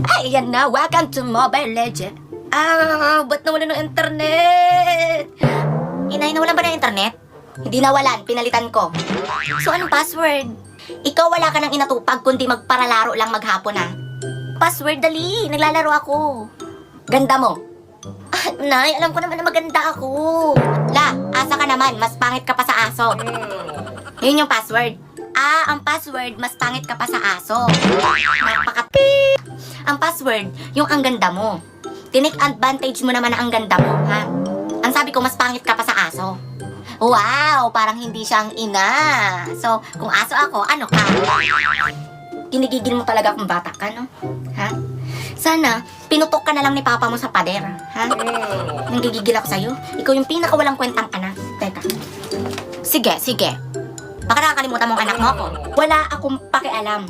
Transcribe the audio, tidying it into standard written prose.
Ay, yan na. Welcome to Mobile Legend. Ba't nawalan ng internet? Inay, nawalan ba ng internet? Hindi nawalan, pinalitan ko. So, anong password? Ikaw wala ka nang inatupag, kundi magparalaro lang maghapon Password, dali. Naglalaro ako. Ganda mo. Nay, alam ko naman na maganda ako. La, asa ka naman. Mas pangit ka pa sa aso. Yun yung password. Ang password, mas pangit ka pa sa aso. Ang password, yung ang ganda mo. Tinik advantage mo naman na ang ganda mo, ha? Ang sabi ko, mas pangit ka pa sa aso. Wow, parang hindi siyang ina. So, kung aso ako, ano ka? Ginigigil mo talaga kung bata ka, no? Ha? Sana, pinutok ka na lang ni papa mo sa pader, ha? Nanggigigil ako sa'yo. Ikaw yung pinakawalang kwentang anak. Teka. Sige. Baka nakakalimutan mong anak mo ako. Wala akong pakialam.